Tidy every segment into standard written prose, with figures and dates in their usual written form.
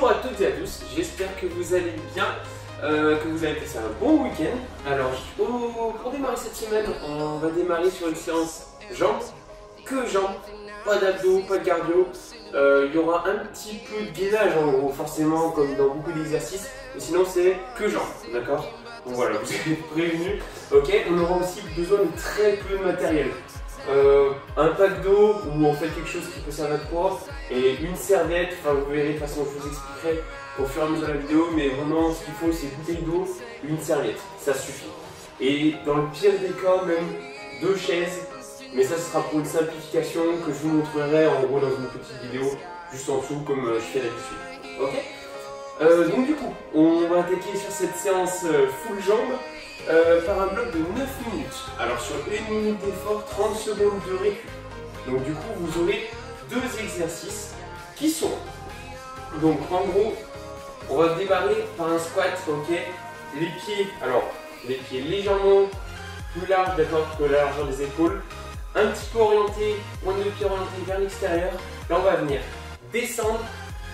Bonjour à toutes et à tous, j'espère que vous allez bien, que vous avez passé un bon week-end. Alors pour démarrer cette semaine, on va démarrer sur une séance jambes, que jambes, pas d'abdos, pas de cardio. Il y aura un petit peu de gainage en gros, forcément comme dans beaucoup d'exercices, mais sinon c'est que jambes, d'accord? Donc voilà, vous êtes prévenus. Ok, on aura aussi besoin de très peu de matériel. Un pack d'eau où on fait quelque chose qui peut servir de poids et une serviette, enfin vous verrez de toute façon je vous expliquerai au fur et à mesure de la vidéo, mais vraiment ce qu'il faut c'est une bouteille d'eau, une serviette, ça suffit. Et dans le pire des cas même 2 chaises, mais ça ce sera pour une simplification que je vous montrerai en gros dans une petite vidéo juste en dessous comme je fais d'habitude. Ok, donc du coup on va attaquer sur cette séance full jambes. Par un bloc de 9 minutes. Alors sur 1 minute d'effort, 30 secondes de récup. Donc du coup vous aurez 2 exercices qui sont, donc en gros on va démarrer par un squat, ok. Les pieds, alors les pieds légèrement plus larges, d'accord, que la largeur des épaules, un petit peu orienté, pointe de pied orienté vers l'extérieur. Là on va venir descendre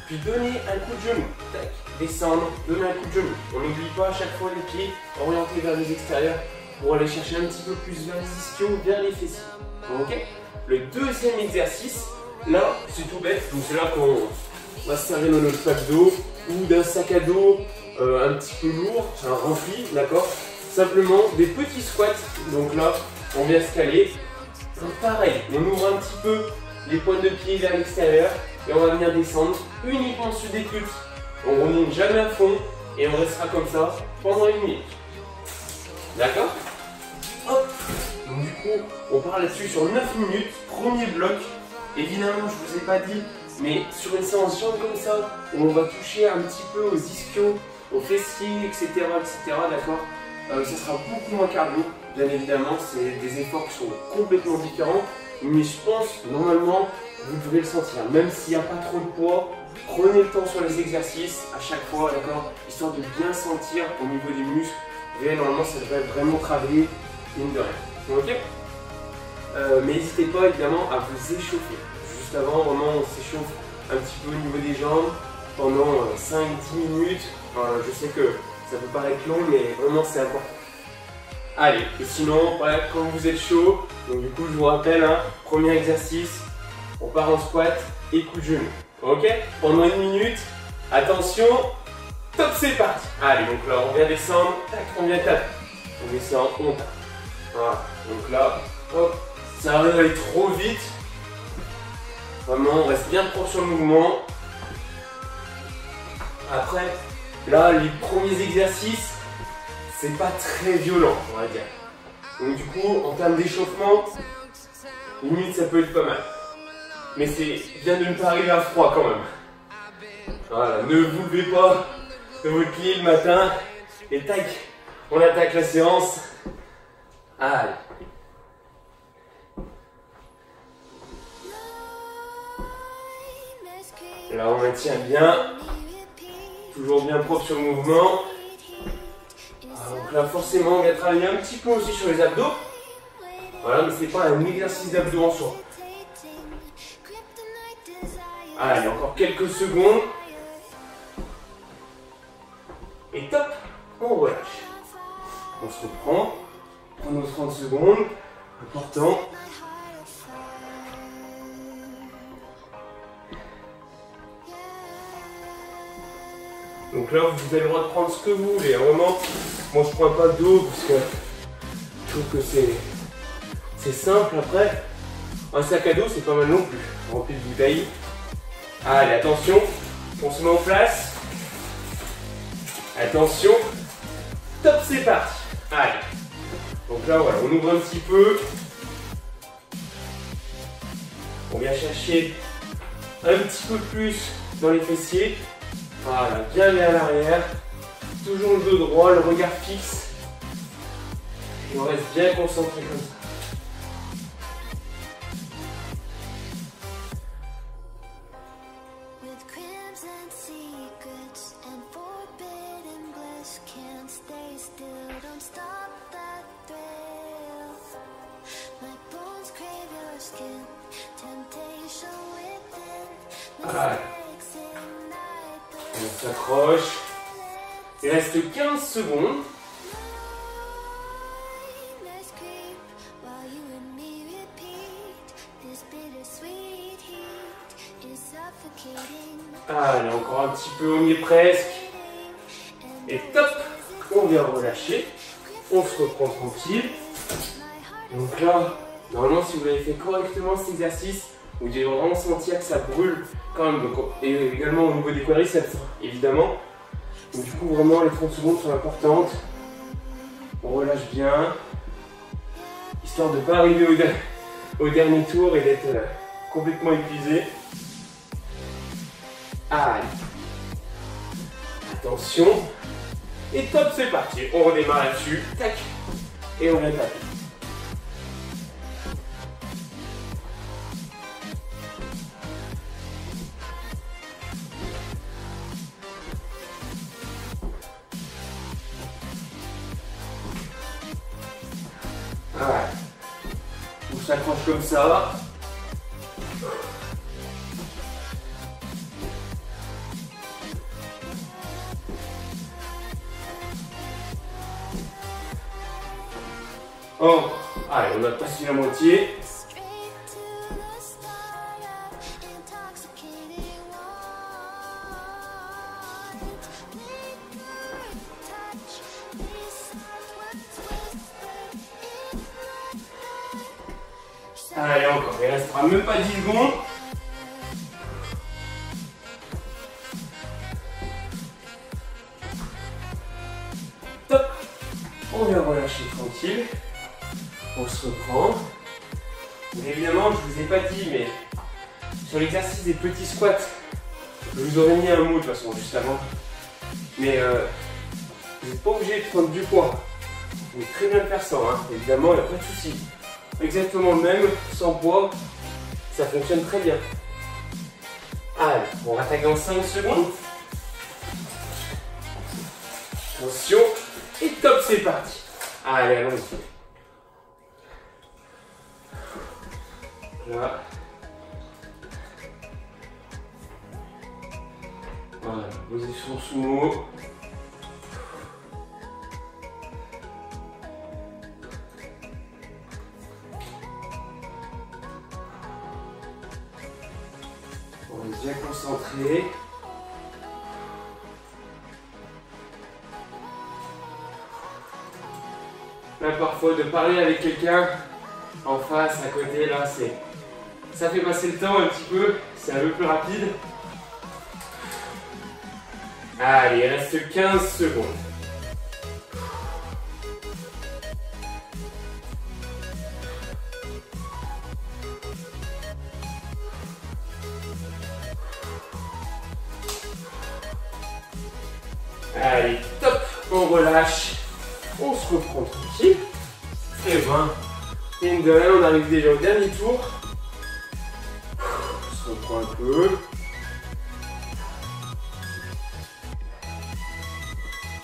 puis donner un coup de genou, tac, descendre, donner un coup de genou. On n'oublie pas à chaque fois les pieds orientés vers les extérieurs pour aller chercher un petit peu plus vers les ischios, vers les fessiers. Ok. Le deuxième exercice, là, c'est tout bête, donc c'est là qu'on va se servir de notre pack d'eau ou d'un sac à dos un petit peu lourd, un rempli, d'accord. Simplement des petits squats, donc là, on vient se caler. Donc pareil, on ouvre un petit peu les pointes de pied vers l'extérieur. Et on va venir descendre uniquement sur des culs. On ne remonte jamais à fond et on restera comme ça pendant 1 minute. D'accord? Hop. Donc du coup, on part là-dessus sur 9 minutes. Premier bloc. Évidemment, je ne vous ai pas dit, mais sur une séance jambes comme ça, où on va toucher un petit peu aux ischios, aux fessiers, etc. D'accord? Ça sera beaucoup moins cardio. Bien évidemment, c'est des efforts qui sont complètement différents. Mais je pense, normalement, vous devez le sentir. Même s'il n'y a pas trop de poids, prenez le temps sur les exercices à chaque fois, d'accord? Histoire de bien sentir au niveau des muscles. Vous verrez, normalement, ça devrait vraiment travailler, mine de rien. Ok? Mais n'hésitez pas, évidemment, à vous échauffer. Juste avant, vraiment, on s'échauffe un petit peu au niveau des jambes pendant 5-10 minutes. Je sais que ça peut paraître long, mais vraiment, c'est important. Allez, et sinon, voilà, quand vous êtes chaud, donc du coup je vous rappelle, hein, premier exercice, on part en squat et coup de genou. Ok? Pendant 1 minute, attention, top, c'est parti. Allez, donc là on vient descendre, tac, on vient taper. On descend, on tape. Voilà, donc là, hop, ça arrive d'aller trop vite. Vraiment, on reste bien propre sur le mouvement. Après, là, les premiers exercices, c'est pas très violent, on va dire. Donc du coup, en termes d'échauffement, 1 minute ça peut être pas mal. Mais c'est bien de ne pas arriver à froid quand même. Voilà, ne vous levez pas de votre lit le matin et tac, on attaque la séance. Allez. Là on maintient bien, toujours bien propre sur le mouvement. Donc là forcément on va travailler un petit peu aussi sur les abdos. Voilà, mais c'est pas un exercice d'abdos en soi. Allez, encore quelques secondes. Et top, on relâche. On se reprend. Prends nos 30 secondes. Important. Donc là, vous avez le droit de prendre ce que vous voulez. Vraiment, moi je prends pas d'eau parce que je trouve que c'est simple. Après, un sac à dos, c'est pas mal non plus. Rempli de bouteilles. Allez, attention, on se met en place. Attention. Top, c'est parti. Allez. Donc là, voilà, on ouvre un petit peu. On vient chercher un petit peu plus dans les fessiers. Voilà, bien vers l'arrière. Toujours le dos droit, le regard fixe. Et on reste bien concentré comme ça. Allez. On s'accroche. Il reste 15 secondes. Allez, encore un petit peu, on y est presque. Et top, on vient relâcher. On se reprend tranquille. Donc là, normalement, si vous l'avez fait correctement cet exercice, vous devez vraiment sentir que ça brûle quand même. Donc, et également au niveau des quadriceps, évidemment. Donc, du coup, vraiment, les 30 secondes sont importantes. On relâche bien, histoire de ne pas arriver au dernier tour et d'être complètement épuisé. Allez, attention, et top, c'est parti. On redémarre là-dessus, tac, et on vient taper. Voilà. On s'accroche comme ça. Oh, allez, on a passé la moitié. Allez, encore, il restera même pas 10 secondes. Top. On vient relâcher tranquille. On se reprend. Mais évidemment, je vous ai pas dit, mais sur l'exercice des petits squats, je vous aurais mis un mot de toute façon juste avant. Mais vous n'êtes pas obligé de prendre du poids. Vous pouvez très bien le faire sans, hein. Évidemment, il n'y a pas de souci. Exactement le même, sans poids, ça fonctionne très bien. Allez, on va attaquer en 5 secondes. Attention, et top, c'est parti. Allez, allons-y. Là. Voilà, position sumo. On est bien concentré. Là, parfois, de parler avec quelqu'un en face, à côté, là, ça fait passer le temps un petit peu, c'est un peu plus rapide. Allez, il reste 15 secondes. Allez, top, on relâche, on se reprend tranquille. Et ben, mine de rien, on arrive déjà au dernier tour. On se reprend un peu.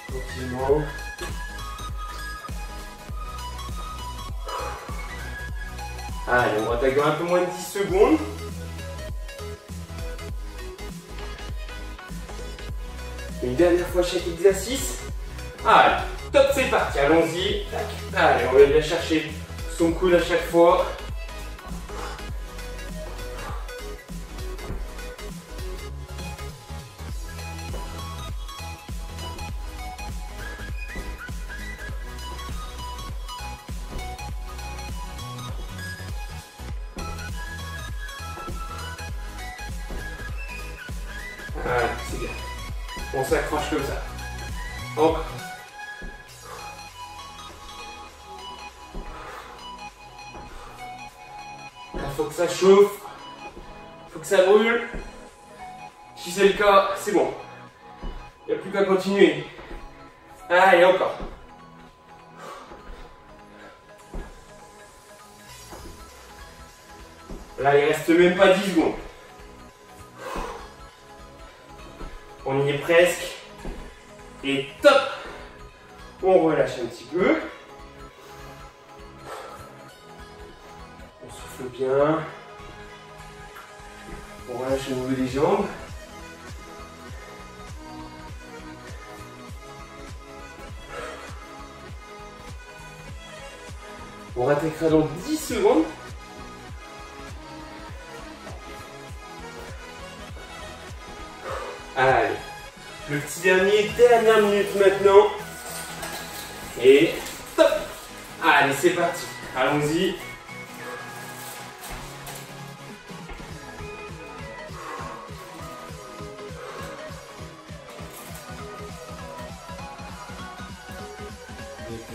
Tranquillement. Allez, on va attaquer un peu moins de 10 secondes. Une dernière fois chaque exercice. Allez, top, c'est parti, allons-y. Allez, on va bien chercher son coude à chaque fois. Allez, c'est bien. On s'accroche comme ça. Encore. Il faut que ça chauffe. Il faut que ça brûle. Si c'est le cas, c'est bon. Il n'y a plus qu'à continuer. Allez, encore. Là, il reste même pas 10 secondes. On y est presque. Et top! On relâche un petit peu. On souffle bien. On relâche au niveau des jambes. On rattaquera dans 10 secondes. Allez, le petit dernière minute maintenant. Et stop. Allez, c'est parti. Allons-y.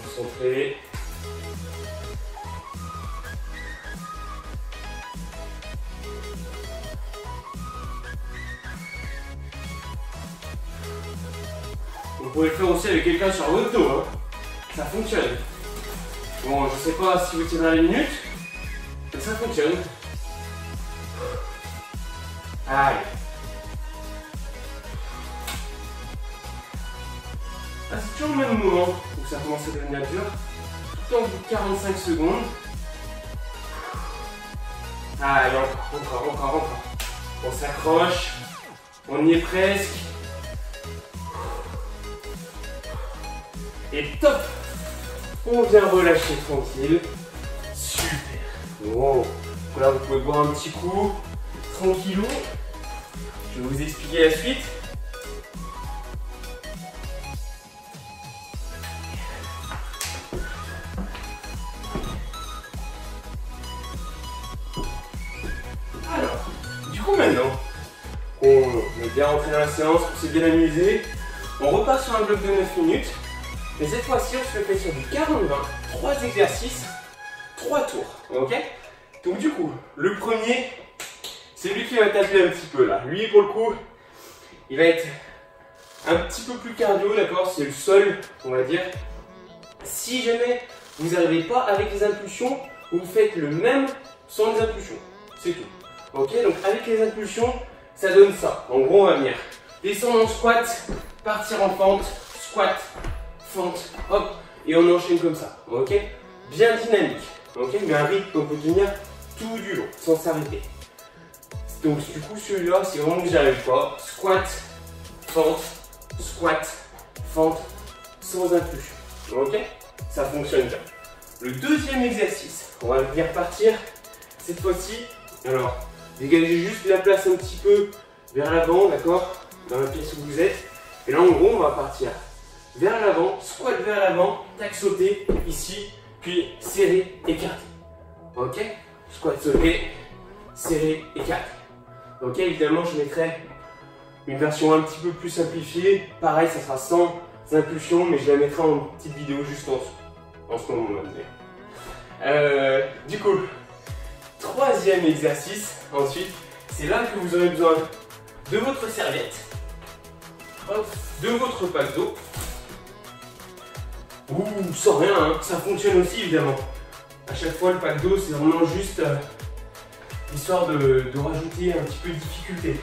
Concentré. Vous pouvez le faire aussi avec quelqu'un sur votre dos, hein. Ça fonctionne. Bon, je sais pas si vous tiendrez la minute, mais ça fonctionne. Allez. Ah, c'est toujours le même moment où ça commence à devenir dur. Tout en bout de 45 secondes. Allez, encore. On s'accroche. On y est presque. Et top! On vient relâcher tranquille. Super. Bon. Là, vous pouvez boire un petit coup. Tranquillou. Je vais vous expliquer la suite. Alors, du coup maintenant, on est bien rentré dans la séance, on s'est bien amusé. On repart sur un bloc de 9 minutes. Mais cette fois-ci, on se fait sur du 40-20, 3 exercices, 3 tours, ok? Donc du coup, le premier, c'est lui qui va taper un petit peu là. Lui, pour le coup, il va être un petit peu plus cardio, d'accord? C'est le seul, on va dire. Si jamais vous n'arrivez pas avec les impulsions, vous faites le même sans les impulsions. C'est tout. Ok? Donc avec les impulsions, ça donne ça. En gros, on va venir descendre en squat, partir en fente, squat, fente, hop, et on enchaîne comme ça, ok? Bien dynamique, ok? Mais un rythme qu'on peut tenir tout du long, sans s'arrêter. Donc du coup, celui-là, c'est vraiment que j'arrive pas. Squat, fente, sans impulsion, ok? Ça fonctionne bien. Le deuxième exercice, on va venir partir, cette fois-ci, alors, dégagez juste la place un petit peu vers l'avant, d'accord? Dans la pièce où vous êtes. Et là, en gros, on va partir vers l'avant, squat vers l'avant, tac sauté, ici, puis serré, écarté. Ok? Squat sauté, serré, écarté. Ok, évidemment, je mettrai une version un petit peu plus simplifiée. Pareil, ça sera sans impulsion, mais je la mettrai en petite vidéo juste en ce moment même. Du coup, troisième exercice, ensuite, c'est là que vous aurez besoin de votre serviette, de votre pack d'eau. Ouh, sans rien, hein. Ça fonctionne aussi évidemment. À chaque fois, le pack d'eau, c'est vraiment juste histoire de rajouter un petit peu de difficulté.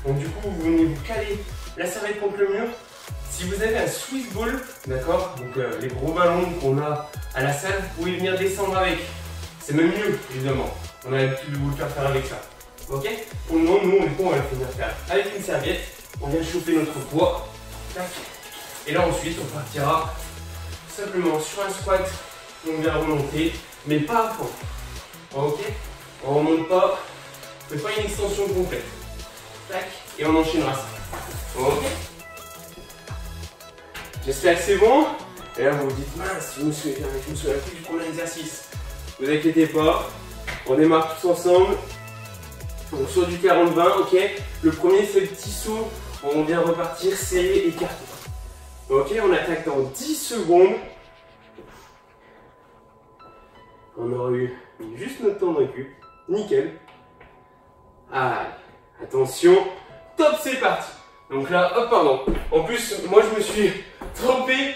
Donc du coup, vous venez vous caler la serviette contre le mur. Si vous avez un Swiss ball, d'accord, donc les gros ballons qu'on a à la salle, vous pouvez venir descendre avec. C'est même mieux, évidemment. On a l'habitude de vous le faire avec ça. Ok? Pour le moment, nous, on va le finir faire avec une serviette. On vient chauffer notre poids. Tac. Et là, ensuite, on partira simplement sur un squat, on vient remonter, mais pas à fond. Ok? On remonte pas, on fait pas une extension complète. Tac, et on enchaînera ça. Ok? J'espère que c'est bon. Et là vous vous dites, mince, je me souviens plus du premier exercice. Ne vous inquiétez pas, on démarre tous ensemble. Donc sur du 40-20, ok? Le premier c'est le petit saut, on vient repartir serré, écarté. Ok, on attaque dans 10 secondes. On aura eu juste notre temps de récup. Nickel. Allez, attention. Top, c'est parti. Donc là, hop, pardon. En plus, moi je me suis trompé.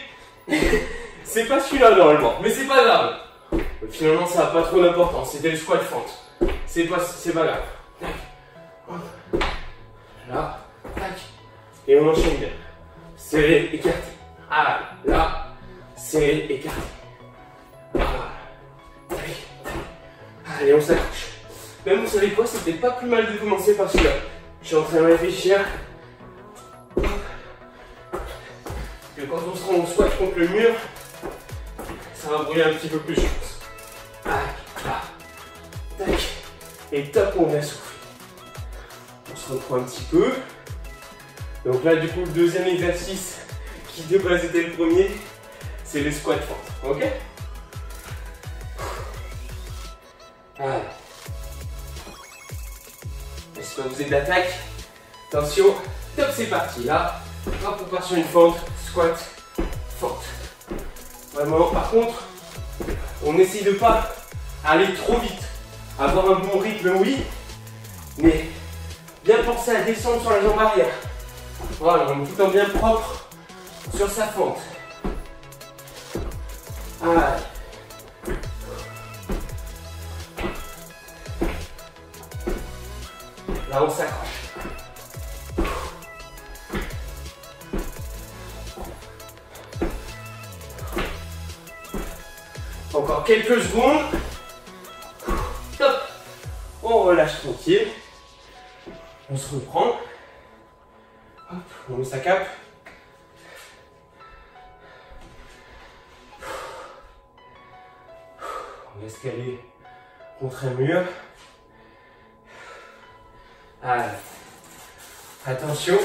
C'est pas celui-là normalement, mais c'est pas grave. Finalement, ça n'a pas trop d'importance. C'était le squat fente. C'est pas grave. Tac. Hop. Là, tac. Et on enchaîne bien. Serré, écarté. Ah, là, serré, écarté. Voilà. Allez, on s'accroche. Même vous savez quoi, c'était pas plus mal de commencer par celui-là. Je suis en train de réfléchir. Que quand on sera en squat contre le mur, ça va brûler un petit peu plus, je pense. Et top, on vient souffler. On se reprend un petit peu. Donc là, du coup, le deuxième exercice qui de base était le premier, c'est le squat fente. Ok? Allez. Est-ce que vous êtes d'attaque? Attention, top, c'est parti. Là, hop, on part sur une fente, squat, fente. Vraiment, par contre, on essaye de ne pas aller trop vite. Avoir un bon rythme, oui, mais bien penser à descendre sur la jambe arrière. Voilà, tout en bien propre sur sa fente. Allez. Là, on s'accroche. Encore quelques secondes. Top. On relâche tranquille. On se reprend. Hop, on met sa cape. On laisse caler contre un mur. Allez. Attention.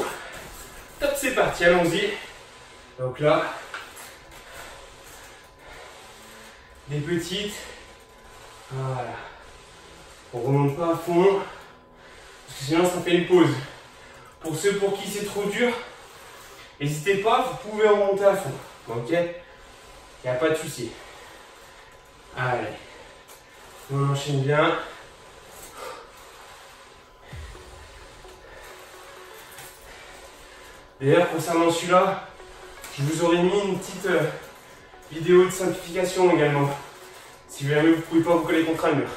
Top, c'est parti, allons-y. Donc là, des petites. Voilà. On remonte pas à fond. Parce que sinon ça fait une pause. Pour ceux pour qui c'est trop dur, n'hésitez pas, vous pouvez remonter à fond. Ok? Il n'y a pas de souci. Allez. On enchaîne bien. D'ailleurs, concernant celui-là, je vous aurais mis une petite vidéo de simplification également. Si jamais vous ne pouvez pas vous coller contre un mur.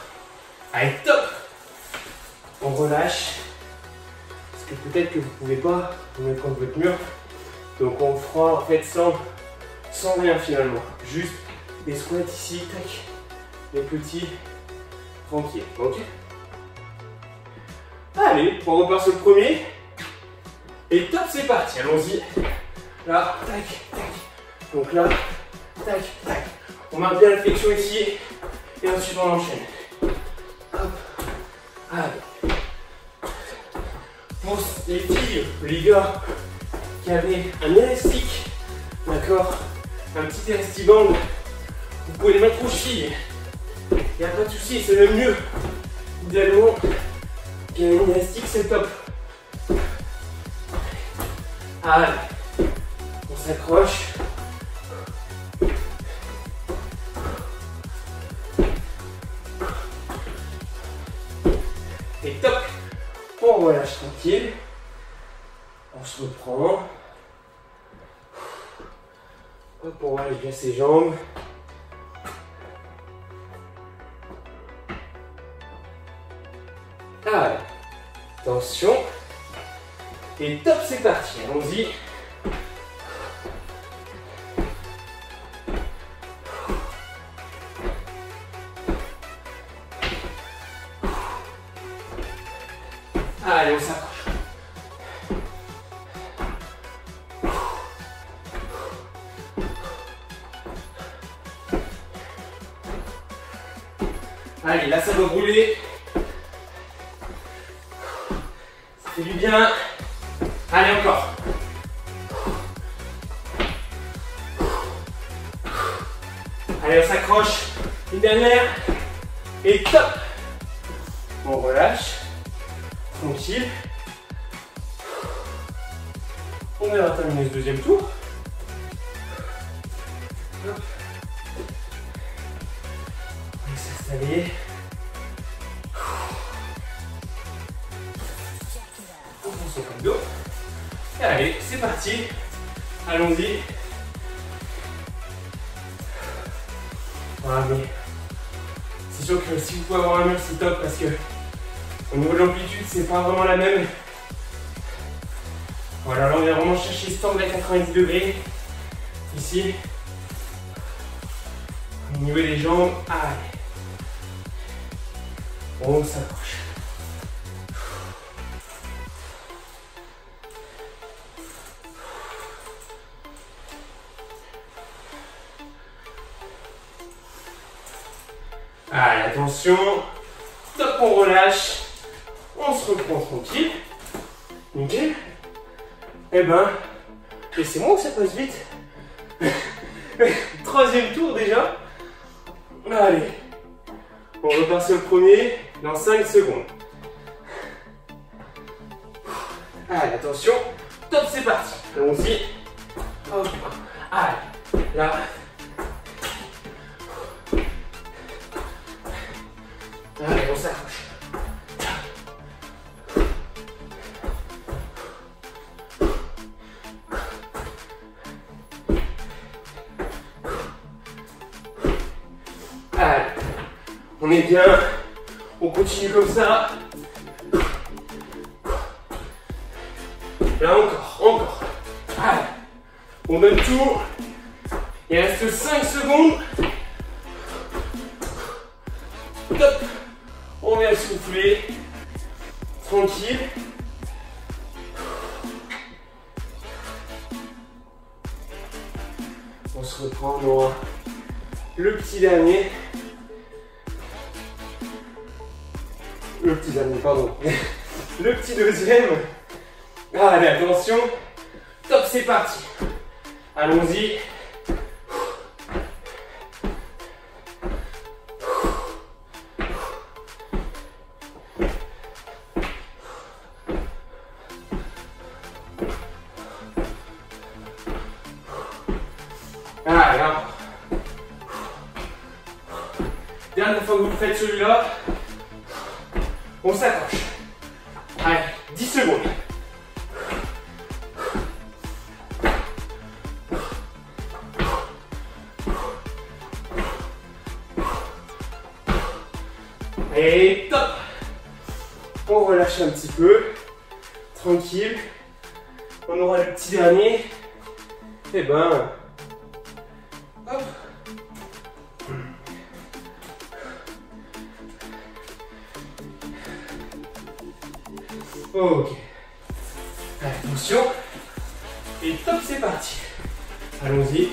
Allez, top! On relâche. Parce que peut-être que vous ne pouvez pas vous mettre contre votre mur. Donc on fera en fait sans rien finalement. Juste des squats ici, tac. Des petits, tranquilles. Ok? Allez, on repart sur le premier. Et top, c'est parti, allons-y. Là, tac, tac. Donc là, tac, tac. On marque bien la flexion ici. Et ensuite, on enchaîne. Hop. Allez. Pour les filles, les gars, qui avaient un élastique, d'accord, un petit élastiband, vous pouvez les mettre aux chevilles. Il n'y a pas de souci, c'est le mieux. Idéalement, qu'il y ait un élastique, c'est top. Allez, on s'accroche. Et top, on relâche tranquille. On se reprend. Hop, on relâche bien ses jambes. Allez, attention. Et top, c'est parti, allons-y. Allez, on s'accroche. Allez, là ça va brûler. Ça fait du bien. Allez, encore. Allez, on s'accroche. Une dernière. Et top. On relâche. Tranquille. On va terminer ce deuxième tour. Hop. On va s'installer. On prend son comme dos. Et allez, c'est parti. Allons-y. Voilà, mais c'est sûr que si vous pouvez avoir un mur, c'est top parce que au niveau de l'amplitude, c'est pas vraiment la même. Voilà, là on vient vraiment chercher ce angle à 90 degrés. Ici. Au niveau des jambes, allez. On s'accroche. Allez, attention. Top, on relâche. On se reprend tranquille. Nickel. Eh ben, laissez-moi que ça passe vite. Troisième tour déjà. Allez. On repart sur le premier dans 5 secondes. Allez, attention. Top, c'est parti. Allons-y. Hop. Allez, là. Allez, on s'accroche. Allez, on est bien. On continue comme ça. Là encore. Allez, on donne tout. Il reste 5 secondes. Top. On vient souffler. Tranquille. On se reprend, on aura le petit dernier. Pardon. Le petit deuxième. Allez, attention. Top, c'est parti. Allons-y. Allez, encore. Dernière fois que vous faites celui-là, on s'accroche. Allez, 10 secondes. Et top. On relâche un petit peu. Tranquille. On aura le petit dernier. Et ben... hop. Ok. Allez, attention. Et top, c'est parti. Allons-y.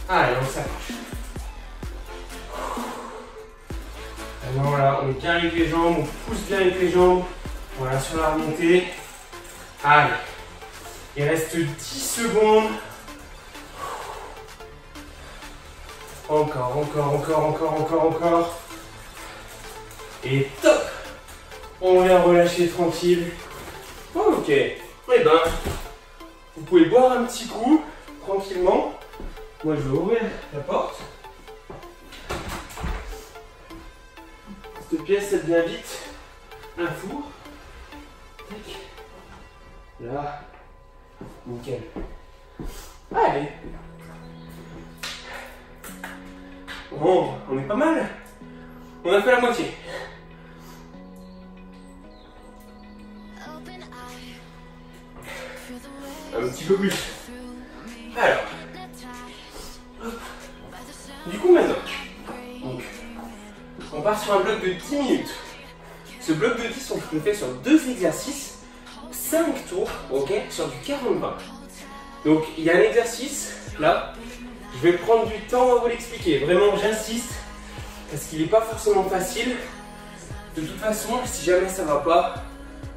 Allez, on s'accroche. Voilà, on est bien avec les jambes, on pousse bien avec les jambes. Voilà, sur la remontée. Allez, il reste 10 secondes. Encore. Et top. On vient relâcher tranquille. Ok. Eh ben, vous pouvez boire un petit coup, tranquillement. Moi, je vais ouvrir la porte. Cette pièce, elle devient vite un four. Tac. Là. Nickel. Allez. Bon, on est pas mal. On a fait la moitié. Un petit peu plus. Alors. Du coup, maintenant, donc, on part sur un bloc de 10 minutes. Ce bloc de 10, on le fait sur 2 exercices, 5 tours, ok, sur du 40-20. Donc, il y a un exercice, là, je vais prendre du temps à vous l'expliquer. Vraiment, j'insiste, parce qu'il n'est pas forcément facile. De toute façon, si jamais ça ne va pas,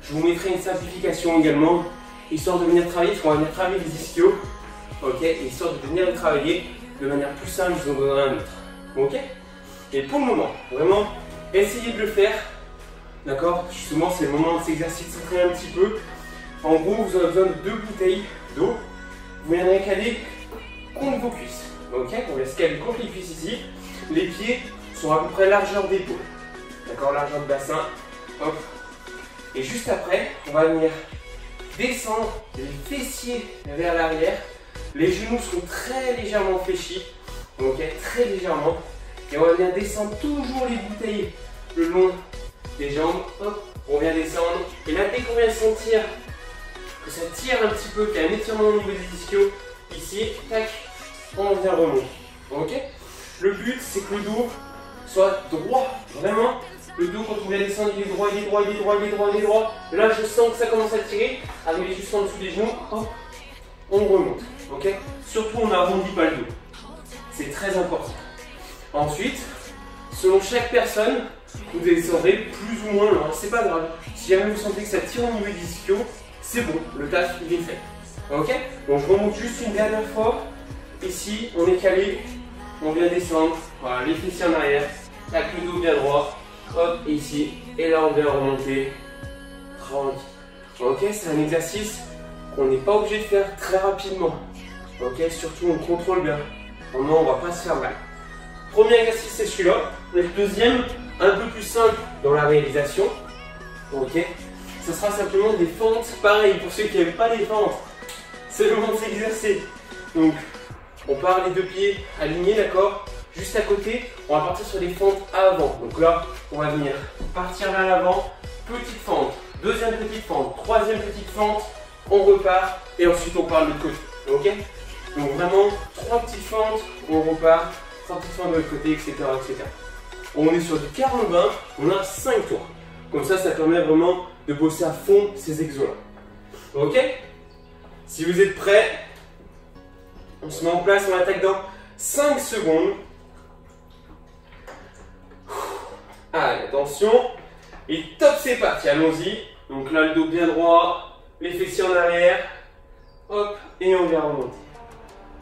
je vous mettrai une simplification également, histoire de venir travailler, parce qu'on va venir travailler les ischios, ok, histoire de venir les travailler de manière plus simple, je vous en donnerai un autre. Ok? Et pour le moment, vraiment, essayez de le faire. D'accord? Justement, c'est le moment de s'exercer, de s'entraîner un petit peu. En gros, vous aurez besoin de 2 bouteilles d'eau. Vous viendrez caler contre vos cuisses. Ok? On laisse caler contre les cuisses ici. Les pieds sont à peu près largeur d'épaule. D'accord? Largeur de bassin. Hop. Et juste après, on va venir descendre les fessiers vers l'arrière. Les genoux sont très légèrement fléchis, ok, très légèrement. Et on va venir descendre toujours les bouteilles le long des jambes. Hop, on vient descendre. Et là, dès qu'on vient sentir que ça tire un petit peu, qu'il y a un étirement au niveau des ischios, ici, tac, on vient remonter. Ok. Le but, c'est que le dos soit droit. Vraiment, le dos, quand on vient descendre, il est droit, il est droit, il est droit, il est droit, il est droit. Là, je sens que ça commence à tirer. Arrivez juste en dessous des genoux, hop, on remonte. Ok? Surtout, on n'arrondit pas le dos. C'est très important. Ensuite, selon chaque personne, vous descendrez plus ou moins loin. C'est pas grave. Si jamais vous sentez que ça tire au niveau des ischios, c'est bon, le taf il est fait. Ok? Donc je remonte juste une dernière fois. Ici, on est calé, on vient descendre. Voilà, les fessiers en arrière, avec le dos bien droit. Hop, et ici. Et là, on vient remonter tranquille. Ok? C'est un exercice qu'on n'est pas obligé de faire très rapidement. Ok? Surtout, on contrôle bien. Vraiment, on va pas se faire mal. Premier exercice, c'est celui-là. Le deuxième, un peu plus simple dans la réalisation. Ok? Ce sera simplement des fentes. Pareil, pour ceux qui n'aiment pas les fentes, c'est le moment de s'exercer. Donc, on part les deux pieds alignés, d'accord? Juste à côté, on va partir sur des fentes avant. Donc là, on va venir partir vers l'avant. Petite fente, deuxième petite fente, troisième petite fente. On repart et ensuite on part de l'autre côté. Ok? Donc vraiment, 3 petites fentes, on repart. 3 petites fentes de l'autre côté, etc., etc. On est sur du 40-20, on a 5 tours. Comme ça permet vraiment de bosser à fond ces exos-là. Ok? Si vous êtes prêts, on se met en place, on attaque dans 5 secondes. Allez, attention. Et top, c'est parti, allons-y. Donc là, le dos bien droit, les fessiers en arrière. Hop, et on vient remonter.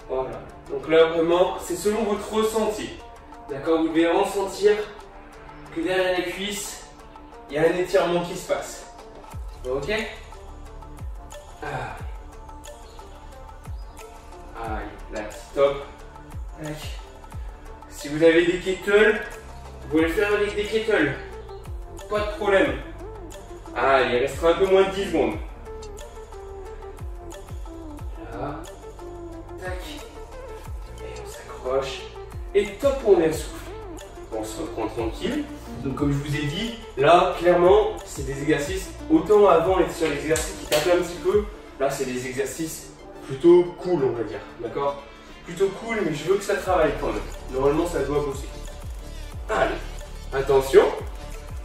Voilà. Donc là, vraiment, c'est selon votre ressenti. D'accord? Vous devez ressentir que derrière les cuisses, il y a un étirement qui se passe. Ok? Allez, là, stop. Tac. Si vous avez des kettles, vous pouvez le faire avec des kettles. Pas de problème. Allez, il restera un peu moins de 10 secondes. Là. Tac. Et on s'accroche. Et top, on est souffle. On se reprend tranquille. Donc comme je vous ai dit, là, clairement, c'est des exercices, autant avant être sur les exercices qui tapent un petit peu, là, c'est des exercices plutôt cool, on va dire. D'accord? Plutôt cool, mais je veux que ça travaille quand même. Normalement, ça doit bosser. Allez, attention.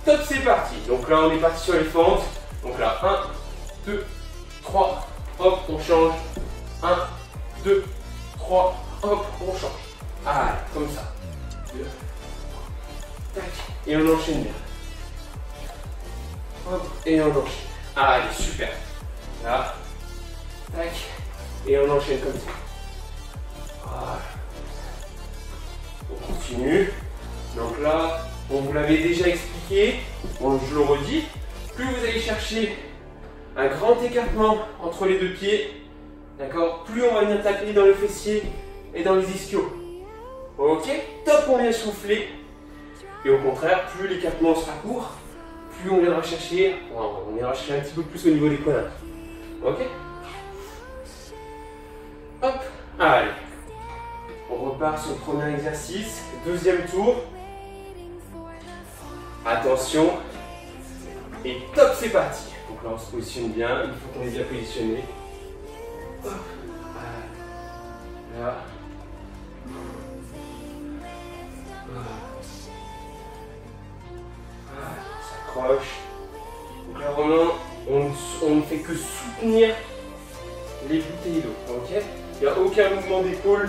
Top, c'est parti. Donc là, on est parti sur les fentes. Donc là, 1, 2, 3, hop, on change. 1, 2, 3, hop, on change. Allez, comme ça. 2, tac, et on enchaîne bien. Hop, et on enchaîne. Allez, super. Là, tac, et on enchaîne comme ça. Voilà. On continue. Donc là, on vous l'avait déjà expliqué. Bon, je le redis. Plus vous allez chercher un grand écartement entre les deux pieds, d'accord, plus on va venir taper dans le fessier et dans les ischios. Ok, top, on vient souffler. Et au contraire, plus l'écartement sera court, plus on viendra chercher, on ira chercher un petit peu plus au niveau des quadrats. Ok? Hop, allez. On repart sur le premier exercice, deuxième tour. Attention. Et top, c'est parti. Donc là, on se positionne bien, il faut qu'on est bien positionné. Hop, là. On s'accroche. Donc là, vraiment, on ne fait que soutenir les bouteilles d'eau. Ok? Il n'y a aucun mouvement d'épaule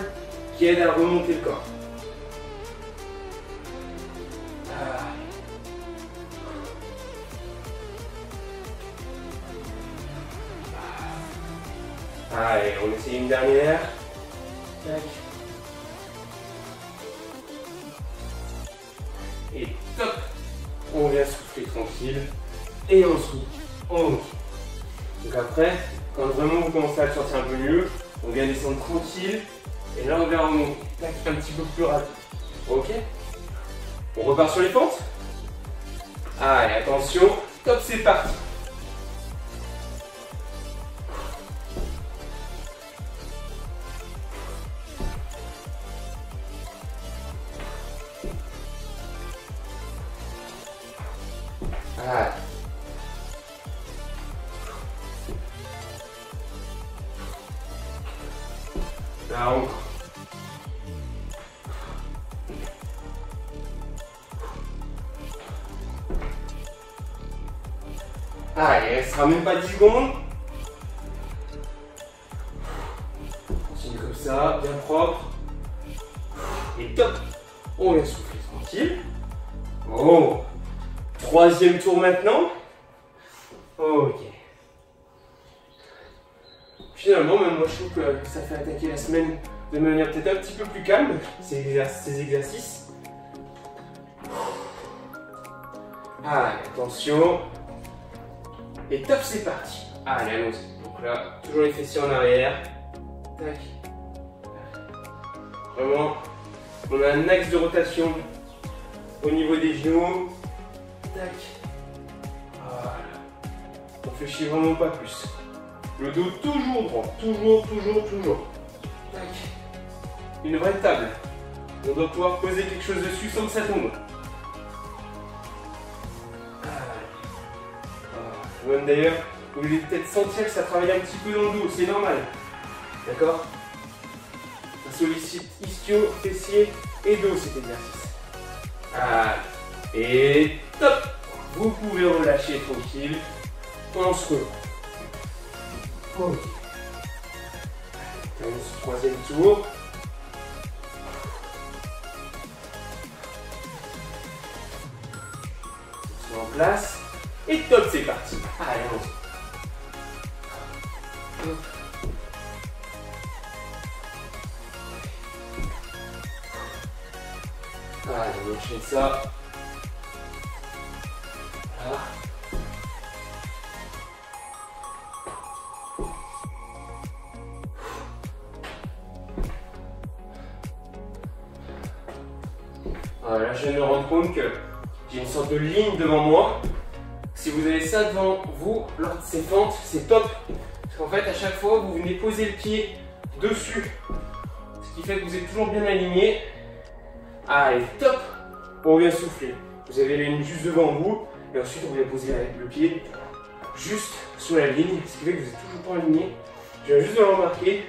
qui aide à remonter le corps. Allez, on essaye une dernière. Tac. Et top. On vient souffler tranquille. Et on souffle. On monte. Donc après, quand vraiment vous commencez à le sentir un peu mieux, on vient descendre tranquille. Et là, on vient remonter. Tac, un petit peu plus rapide. Ok? On repart sur les pentes. Allez, attention. Top, c'est parti. Allez. Là encore. Allez, il ne restera même pas 10 secondes. Continue comme ça, bien propre. Et top. On vient souffler tranquille. Oh. Troisième tour maintenant. Ok. Finalement, même moi je trouve que ça fait attaquer la semaine de manière peut-être un petit peu plus calme, ces exercices. Allez, attention. Et top, c'est parti. Allez, allons-y. Donc là, toujours les fessiers en arrière. Tac. Vraiment, on a un axe de rotation au niveau des genoux. Tac. Voilà. On réfléchit vraiment pas plus. Le dos toujours droit. Toujours. Tac. Une vraie table. On doit pouvoir poser quelque chose dessus sans que ça tombe. Même d'ailleurs, vous allez peut-être sentir que ça travaille un petit peu dans le dos, c'est normal. D'accord? Ça sollicite ischio, fessier et dos cet exercice. Ah, et top! Vous pouvez relâcher tranquille. On se reprend. Ok. Allez, ce troisième tour. On se met en place. Et top, c'est parti. Allez, allons-y. Allez, on enchaîne ça. Voilà. Voilà, je viens de me rendre compte que j'ai une sorte de ligne devant moi. Si vous avez ça devant vous, lors de ces fentes, c'est top. Parce qu'en fait, à chaque fois, vous venez poser le pied dessus. Ce qui fait que vous êtes toujours bien aligné. Allez, top. On vient souffler. Vous avez la ligne juste devant vous. Et ensuite, on vient poser le pied juste sur la ligne. Ce qui fait que vous êtes toujours pas aligné. Je viens juste de le remarquer.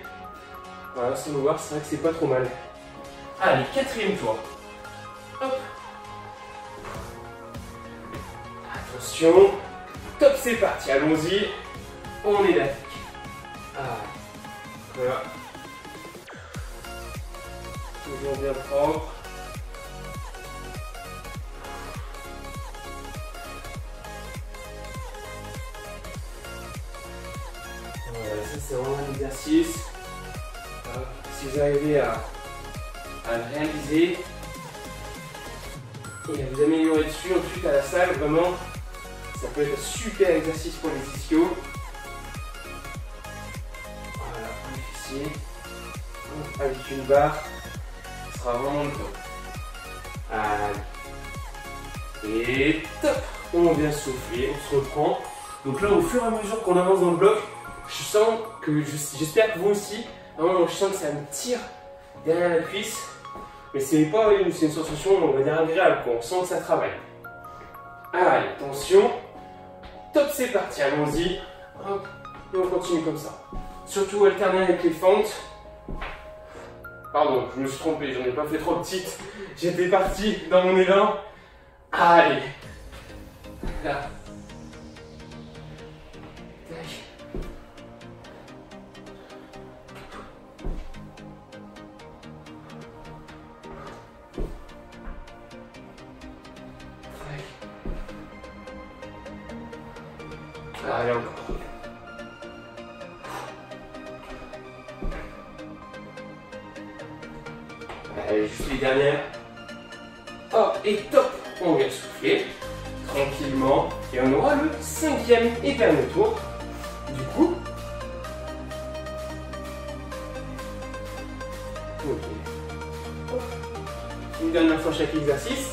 Voilà, sans le voir, c'est vrai que c'est pas trop mal. Allez, quatrième tour. Hop. Attention, top, c'est parti, allons-y, on est d'attaque. Voilà. Toujours bien propre. Voilà, ça c'est vraiment un exercice. Si vous arrivez à le réaliser et à vous améliorer dessus ensuite à la salle, vraiment, ça peut être un super exercice pour les ischios. Voilà, pour les fessiers. Avec une barre, ce sera vraiment le top. Allez. Et top. On vient souffler, on se reprend. Donc là, au fur et à mesure qu'on avance dans le bloc, je sens que, j'espère que vous aussi, vraiment, je sens que ça me tire derrière la cuisse. Mais c'est pas une sensation, on va dire, agréable, quoi. On sent que ça travaille. Allez, attention. Top, c'est parti, allons-y. Hop, et on continue comme ça. Surtout alterner avec les fentes. Pardon, je me suis trompé, j'en ai pas fait trop petite. J'étais parti dans mon élan. Allez. Là. Tac. Allez, encore. Allez, juste les dernières. Hop, et top. On vient souffler tranquillement. Et on aura le cinquième et dernier tour. Du coup. Ok. Une dernière fois chaque exercice.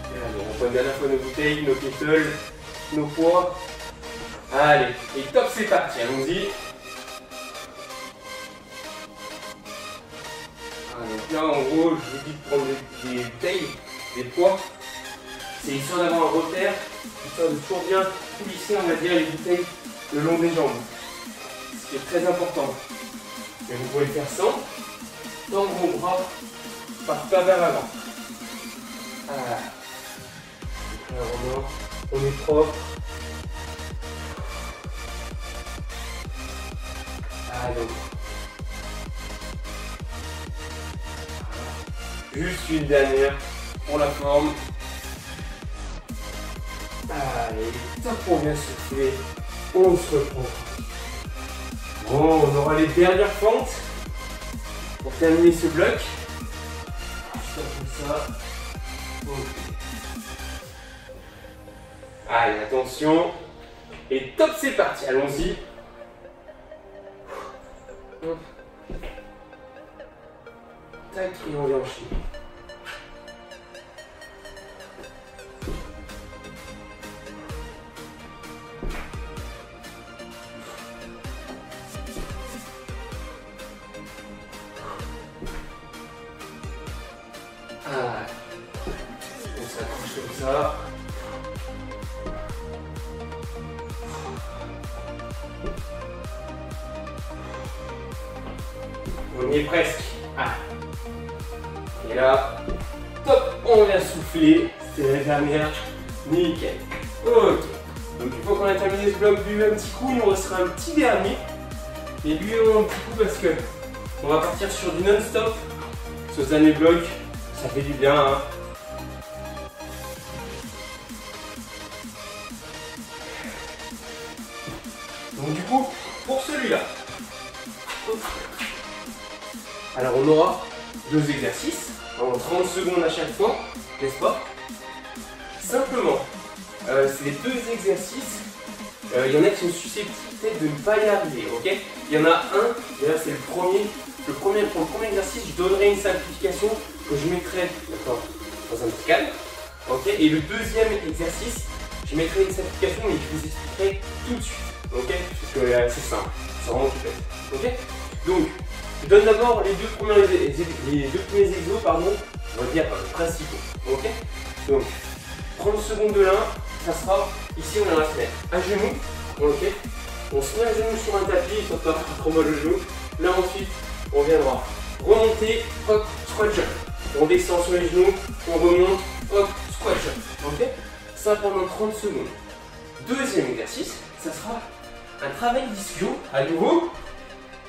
Allez, on prend une dernière fois nos bouteilles, nos kettles, nos poids. Allez, et top, c'est parti, allons-y. Donc là, en gros, je vous dis de prendre des bouteilles, des poids. C'est histoire d'avoir un repère, histoire de toujours bien coulisser, on va dire, les bouteilles le long des jambes. Ce qui est très important. Et vous pouvez le faire sans. Tendre vos bras, par pas vers l'avant. Voilà. Alors, on est propre. Juste une dernière pour la forme. Allez, top, on vient souffler. On se reprend. Bon, on aura les dernières fentes pour terminer ce bloc. Juste comme ça. Ok. Allez, attention. Et top, c'est parti. Allons-y. Tac, et on vient enchaîner. Ah, on s'accroche comme ça. On y est presque. Ah. Et là, top, on vient souffler. C'est la dernière. Nickel. Ok. Donc une fois qu'on a terminé ce bloc, buvez un petit coup, il nous restera un petit dernier. Mais buvez un petit coup parce que on va partir sur du non-stop. Ce dernier bloc, ça fait du bien. Hein. Donc du coup, pour celui-là, alors on aura 2 exercices en 30 secondes à chaque fois, n'est-ce pas? Simplement, c'est les 2 exercices. Il y en a qui sont susceptibles de ne pas y arriver, ok? Il y en a un, d'ailleurs c'est le premier. Pour le premier exercice, je donnerai une simplification que je mettrai dans un petit cadre. Okay, et le deuxième exercice, je mettrai une simplification et je vous expliquerai tout de suite. Okay, parce que c'est simple, c'est vraiment tout fait. Okay, donc, je donne d'abord les deux premiers exos, pardon, on va dire principaux. Okay, donc, 30 secondes de l'un, ça sera, ici on va se mettre à genoux. Okay, on se met à genoux sur un tapis, il ne faut pas faire trop mal au genou. Là ensuite, on viendra remonter, hop, squat jump. On descend sur les genoux, on remonte, hop, squat jump. Ok? Ça pendant 30 secondes. Deuxième exercice, ça sera un travail d'ischio. À nouveau.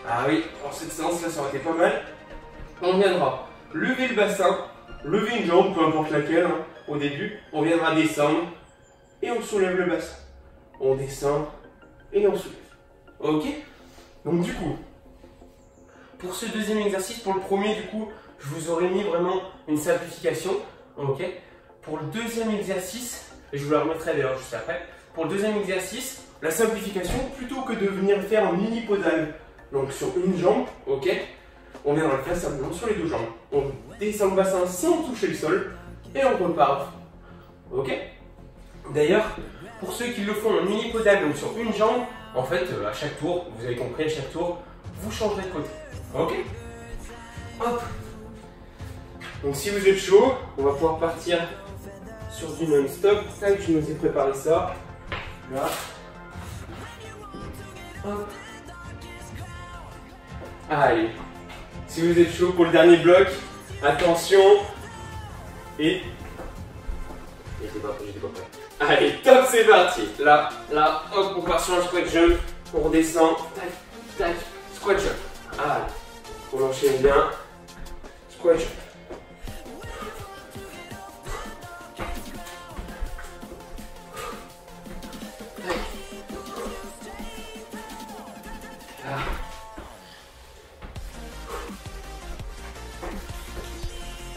Ah oui, pour cette séance là, ça aurait été pas mal. On viendra lever le bassin, lever une jambe, peu importe laquelle, hein, au début. On viendra descendre et on soulève le bassin. On descend et on soulève. Ok? Donc du coup, pour ce deuxième exercice, pour le premier, du coup, je vous aurais mis vraiment une simplification. Ok. Pour le deuxième exercice, et je vous la remettrai d'ailleurs juste après. Pour le deuxième exercice, la simplification, plutôt que de venir faire en unipodal, donc sur une jambe, ok, on viendra le faire simplement sur les deux jambes. On descend le bassin sans toucher le sol et on repart. Ok. D'ailleurs, pour ceux qui le font en unipodal, donc sur une jambe, en fait, à chaque tour, vous avez compris, à chaque tour, vous changerez de côté. Ok. Hop. Donc si vous êtes chaud, on va pouvoir partir sur du non-stop. Tac, je nous ai préparé ça. Là. Hop. Allez. Si vous êtes chaud pour le dernier bloc, attention. Et... J'étais pas prêt. Allez, top, c'est parti. Là, hop, on part sur un squat jump. On redescend. Tac, tac, squat jump. Allez. On enchaîne bien. Squat jump.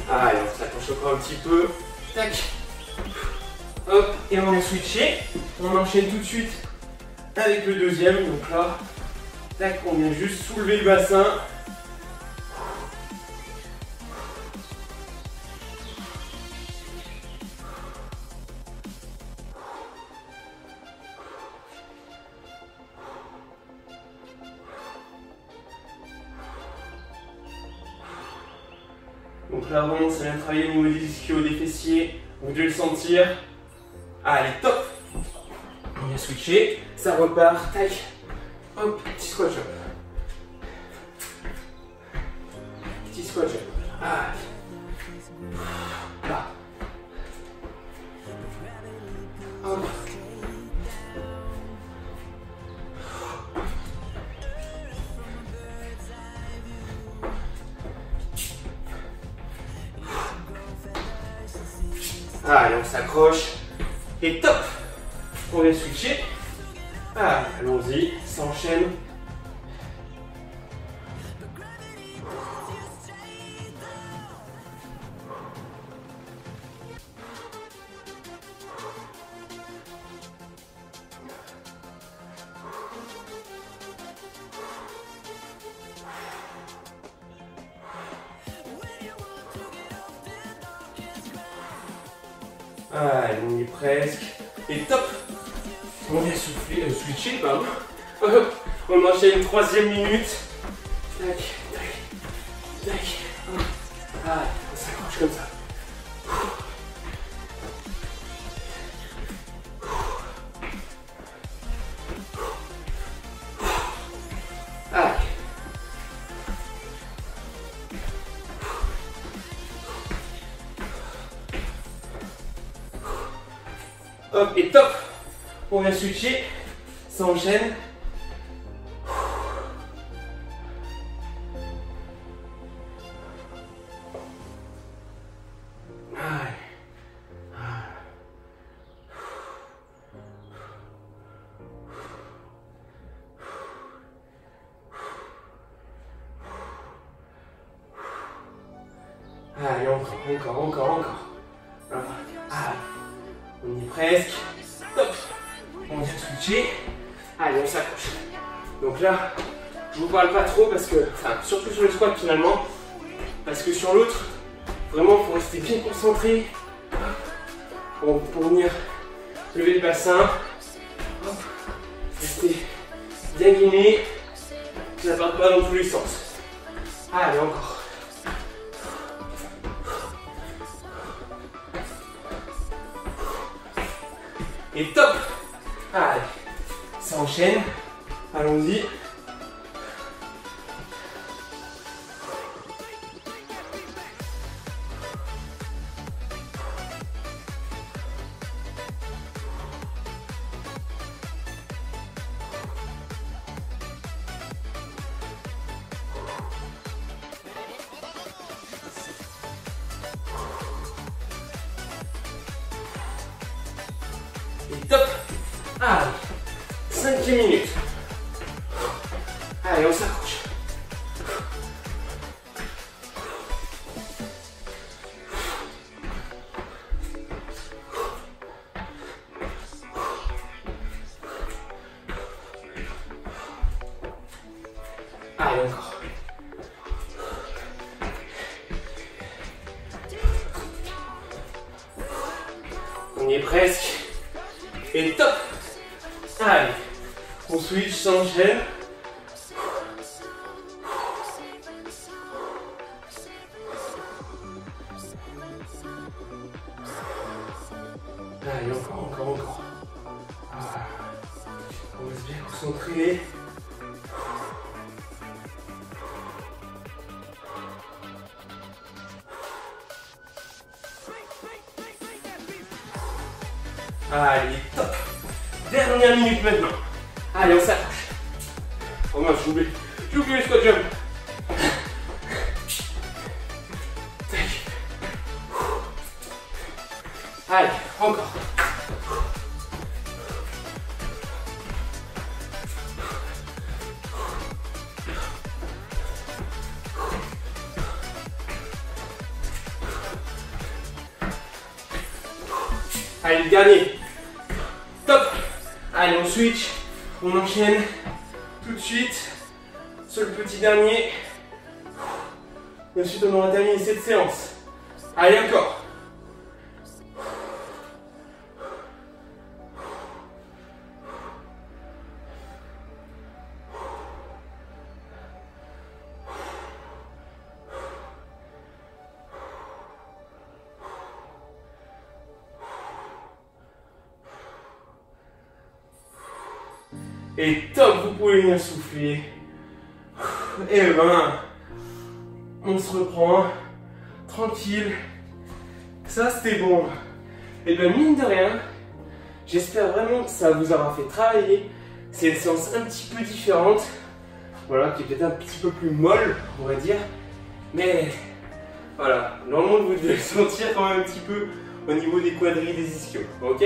Allez, on s'accroche encore un petit peu. Tac. Hop, et on est switché. On enchaîne tout de suite avec le deuxième. Donc là, tac, on vient juste soulever le bassin. Donc là vraiment ça vient de travailler au niveau des ischios, des fessiers, vous devez le sentir. Allez, top. On vient switcher, ça repart, tac, hop, petit squat jump. Petit squat jump. Allez. Là. Hop. s'accroche. Et top. On vient switcher. Ah, allons-y, ça enchaîne. Ah, on y est presque. Et top. On vient switcher, pardon. On enchaîne une 3e minute. Tac, tac, tac. Ah, on s'accroche comme ça. Ah. Hop, et top. On vient switcher. Ça enchaîne. Allez, encore. Ah, on y est presque. Top. On vient switcher. Allez, on s'accroche. Donc là, je vous parle pas trop parce que, enfin, surtout sur le squat finalement, parce que sur l'autre, vraiment, il faut rester bien concentré pour venir lever le bassin. Rester bien guiné, que ça ne parte pas dans tous les sens. Allez, encore. Et top. Allez, ça enchaîne. Allons-y. Et top. Allez, 5e minute. Allez, on s'accroche. Allez, encore. On y est presque. Et top. Allez, on switch, ça enchaîne. Allez, encore. Ah, on reste bien concentré. Allez, top. Dernière minute maintenant. Allez, on s'accroche. Oh mince, j'ai oublié le squat jump. Tac. Allez, encore. Allez, le dernier. Top. Allez, on switch. On enchaîne tout de suite sur le petit dernier. Et ensuite, on aura terminé cette séance. Allez, encore. Et top, vous pouvez venir souffler. Et ben, on se reprend tranquille. Ça, c'était bon. Et ben, mine de rien, j'espère vraiment que ça vous aura fait travailler. C'est une séance un petit peu différente. Voilà, qui est peut-être un petit peu plus molle, on va dire. Mais voilà, dans le monde, vous devez le sentir quand même un petit peu au niveau des quadrilles, des ischios, ok?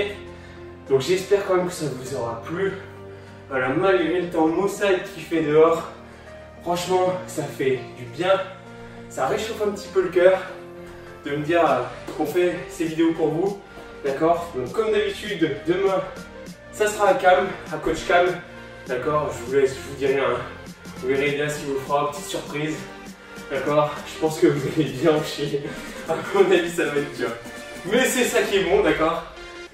Donc j'espère quand même que ça vous aura plu. Voilà, malgré le temps maussade qu'il fait dehors, franchement, ça fait du bien. Ça réchauffe un petit peu le cœur de me dire qu'on fait ces vidéos pour vous, d'accord? Donc comme d'habitude, demain, ça sera à Cam, à Coach Cam, d'accord? Je vous laisse, je vous dis rien, hein. Vous verrez bien ce qu'il vous fera, petite surprise, d'accord? Je pense que vous allez bien en chier, à mon avis ça va être dur. Mais c'est ça qui est bon, d'accord?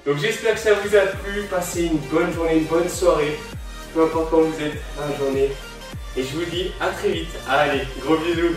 Donc j'espère que ça vous a plu, passez une bonne journée, une bonne soirée, peu importe quand vous êtes dans la journée. Et je vous dis à très vite, allez, gros bisous!